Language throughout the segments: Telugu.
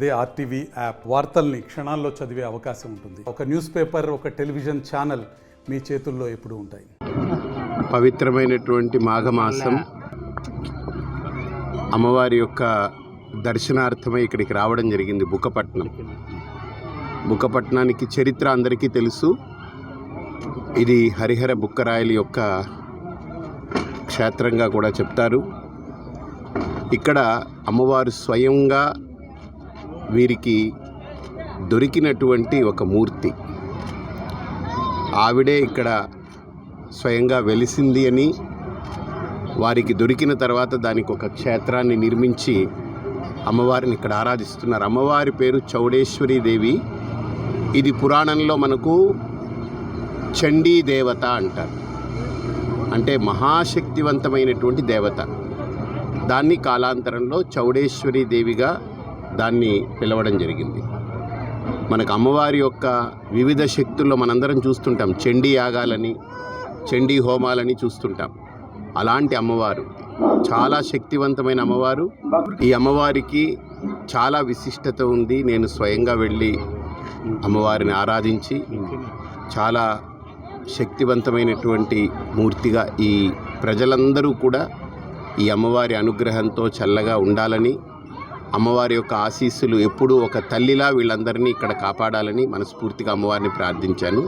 అదే ఆర్టీవీ యాప్ వార్తల్ని క్షణాల్లో చదివే అవకాశం ఉంటుంది. ఒక న్యూస్ పేపర్, ఒక టెలివిజన్ ఛానల్ మీ చేతుల్లో ఎప్పుడూ ఉంటాయి. పవిత్రమైనటువంటి మాఘమాసం అమ్మవారి యొక్క దర్శనార్థమై ఇక్కడికి రావడం జరిగింది. బుక్కపట్నానికి చరిత్ర అందరికీ తెలుసు. ఇది హరిహర బుక్కరాయల యొక్క క్షేత్రంగా కూడా చెప్తారు. ఇక్కడ అమ్మవారు స్వయంగా వీరికి దొరికినటువంటి ఒక మూర్తి. ఆవిడే ఇక్కడ స్వయంగా వెలిసింది అని, వారికి దొరికిన తర్వాత దానికి ఒక క్షేత్రాన్ని నిర్మించి అమ్మవారిని ఇక్కడ ఆరాధిస్తున్నారు. అమ్మవారి పేరు చౌడేశ్వరి దేవి. ఇది పురాణంలో మనకు చండీ దేవత అంటారు, అంటే మహాశక్తివంతమైనటువంటి దేవత. దాన్ని కాలాంతరంలో చౌడేశ్వరి దేవిగా దాన్ని పిలవడం జరిగింది. మనకు అమ్మవారి యొక్క వివిధ శక్తుల్లో మనందరం చూస్తుంటాం. చండీ యాగాలని, చండీ హోమాలని చూస్తుంటాం. అలాంటి అమ్మవారు చాలా శక్తివంతమైన అమ్మవారు. ఈ అమ్మవారికి చాలా విశిష్టత ఉంది. నేను స్వయంగా వెళ్ళి అమ్మవారిని ఆరాధించి చాలా శక్తివంతమైనటువంటి మూర్తిగా ఈ ప్రజలందరూ కూడా ఈ అమ్మవారి అనుగ్రహంతో చల్లగా ఉండాలని, అమ్మవారి యొక్క ఆశీస్సులు ఎప్పుడూ ఒక తల్లిలా వీళ్ళందరినీ ఇక్కడ కాపాడాలని మనస్ఫూర్తిగా అమ్మవారిని ప్రార్థించాను.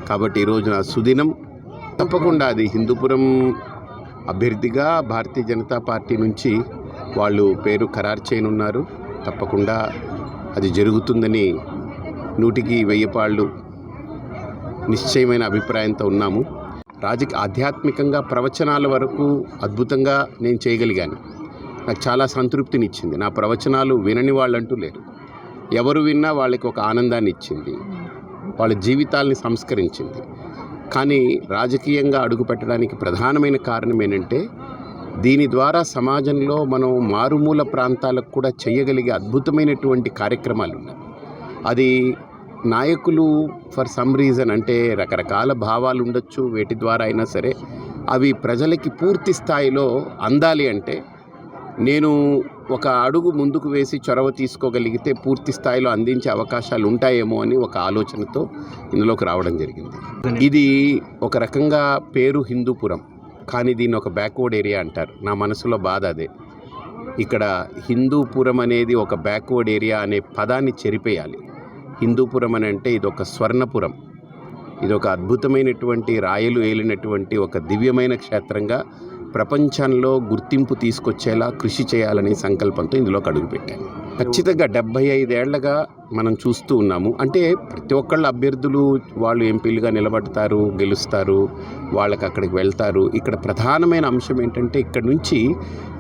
కాబట్టి ఈరోజు నా సుదినం. తప్పకుండా అది హిందూపురం అభ్యర్థిగా భారతీయ జనతా పార్టీ నుంచి వాళ్ళు పేరు ఖరారు చేయనున్నారు. తప్పకుండా అది జరుగుతుందని 100కి 1000 నిశ్చయమైన అభిప్రాయంతో ఉన్నాము. ఆధ్యాత్మికంగా ప్రవచనాల వరకు అద్భుతంగా నేను చేయగలిగాను. నాకు చాలా సంతృప్తినిచ్చింది. నా ప్రవచనాలు వినని వాళ్ళంటూ లేరు. ఎవరు విన్నా వాళ్ళకి ఒక ఆనందాన్ని ఇచ్చింది, వాళ్ళ జీవితాల్ని సంస్కరించింది. కానీ రాజకీయంగా అడుగుపెట్టడానికి ప్రధానమైన కారణం ఏంటంటే, దీని ద్వారా సమాజంలో మనం మారుమూల ప్రాంతాలకు కూడా చేయగలిగే అద్భుతమైనటువంటి కార్యక్రమాలు ఉన్నాయి. అది నాయకులు ఫర్ సమ్ రీజన్, అంటే రకరకాల భావాలు ఉండొచ్చు, వేటి ద్వారా అయినా సరే అవి ప్రజలకి పూర్తి స్థాయిలో అందాలి అంటే నేను ఒక అడుగు ముందుకు వేసి చొరవ తీసుకోగలిగితే పూర్తి స్థాయిలో అందించే అవకాశాలు ఉంటాయేమో అని ఒక ఆలోచనతో ఇందులోకి రావడం జరిగింది. ఇది ఒక రకంగా పేరు హిందూపురం, కానీ దీన్ని ఒక బ్యాక్వర్డ్ ఏరియా అంటారు. నా మనసులో బాధ అదే. ఇక్కడ హిందూపురం అనేది ఒక బ్యాక్వర్డ్ ఏరియా అనే పదాన్ని చెరిపేయాలి. హిందూపురం అని అంటే ఇది ఒక స్వర్ణపురం, ఇది ఒక అద్భుతమైనటువంటి రాయలు ఏలినటువంటి ఒక దివ్యమైన క్షేత్రంగా ప్రపంచంలో గుర్తింపు తీసుకొచ్చేలా కృషి చేయాలనే సంకల్పంతో ఇందులోకి అడుగుపెట్టాను. ఖచ్చితంగా 75 ఏళ్లుగా మనం చూస్తూ ఉన్నాము. అంటే ప్రతి ఒక్కళ్ళ అభ్యర్థులు వాళ్ళు ఎంపీలుగా నిలబడతారు, గెలుస్తారు, వాళ్ళకి అక్కడికి వెళ్తారు. ఇక్కడ ప్రధానమైన అంశం ఏంటంటే, ఇక్కడ నుంచి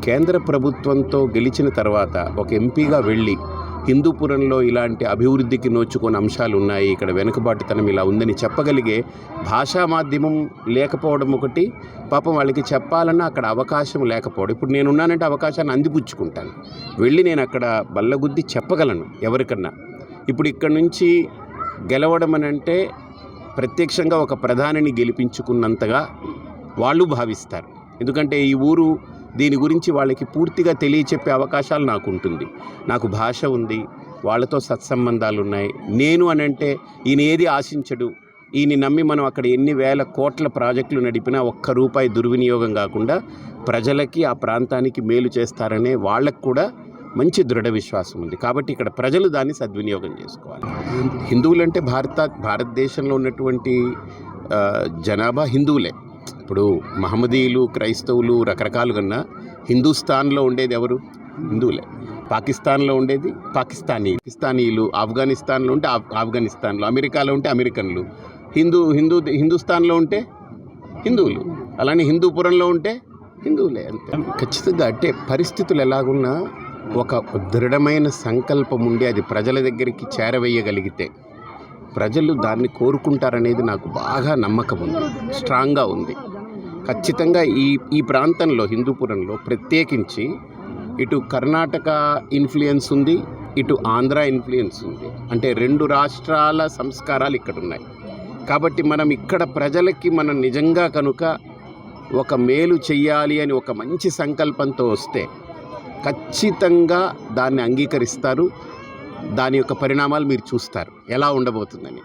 కేంద్ర ప్రభుత్వంతో గెలిచిన తర్వాత ఒక ఎంపీగా వెళ్ళి హిందూపురంలో ఇలాంటి అభివృద్ధికి నోచుకున్న అంశాలు ఉన్నాయి, ఇక్కడ వెనుకబాటుతనం ఇలా ఉందని చెప్పగలిగే భాషా మాధ్యమం లేకపోవడం ఒకటి. పాపం వాళ్ళకి చెప్పాలన్నా అక్కడ అవకాశం లేకపోవడం. ఇప్పుడు నేనున్నానంటే అవకాశాన్ని అందిపుచ్చుకుంటాను, వెళ్ళి నేను అక్కడ బల్లగుద్ది చెప్పగలను ఎవరికన్నా. ఇప్పుడు ఇక్కడ నుంచి గెలవడం అని అంటే ప్రత్యక్షంగా ఒక ప్రధానిని గెలిపించుకున్నంతగా వాళ్ళు భావిస్తారు. ఎందుకంటే ఈ ఊరు దీని గురించి వాళ్ళకి పూర్తిగా తెలియచెప్పే అవకాశాలు నాకు ఉంటుంది. నాకు భాష ఉంది, వాళ్ళతో సత్సంబంధాలు ఉన్నాయి. నేను అని అంటే ఈయన ఏది ఆశించడు, ఈయన నమ్మి మనం అక్కడ ఎన్ని వేల కోట్ల ప్రాజెక్టులు నడిపినా ఒక్క రూపాయి దుర్వినియోగం కాకుండా ప్రజలకి ఆ ప్రాంతానికి మేలు చేస్తారనే వాళ్ళకు కూడా మంచి దృఢ విశ్వాసం ఉంది. కాబట్టి ఇక్కడ ప్రజలు దాన్ని సద్వినియోగం చేసుకోవాలి. హిందువులంటే భారతదేశంలో ఉన్నటువంటి జనాభా హిందువులే. ఇప్పుడు మహమ్మదీయులు, క్రైస్తవులు రకరకాలుగా ఉన్న హిందుస్థాన్లో ఉండేది ఎవరు? హిందువులే. పాకిస్తాన్లో ఉండేది పాకిస్తానీయులు, ఆఫ్ఘనిస్తాన్లో ఉంటే ఆఫ్ఘనిస్తాన్లో, అమెరికాలో ఉంటే అమెరికన్లు, హిందుస్థాన్లో ఉంటే హిందువులు, అలానే హిందూపురంలో ఉంటే హిందువులే. అంతే. ఖచ్చితంగా అంటే పరిస్థితులు ఎలాగున్నా ఒక దృఢమైన సంకల్పం ఉండి అది ప్రజల దగ్గరికి చేరవేయగలిగితే ప్రజలు దాన్ని కోరుకుంటారనేది నాకు బాగా నమ్మకం ఉంది, స్ట్రాంగ్గా ఉంది. ఖచ్చితంగా ఈ ప్రాంతంలో హిందూపురంలో ప్రత్యేకించి ఇటు కర్ణాటక ఇన్ఫ్లుయెన్స్ ఉంది, ఇటు ఆంధ్ర ఇన్ఫ్లుయెన్స్ ఉంది. అంటే 2 రాష్ట్రాల సంస్కారాలు ఇక్కడ ఉన్నాయి. కాబట్టి మనం ఇక్కడ ప్రజలకి మనం నిజంగా కనుక ఒక మేలు చెయ్యాలి అని ఒక మంచి సంకల్పంతో వస్తే ఖచ్చితంగా దాన్ని అంగీకరిస్తారు. దాని యొక్క పరిణామాలు మీరు చూస్తారు ఎలా ఉండబోతుందని.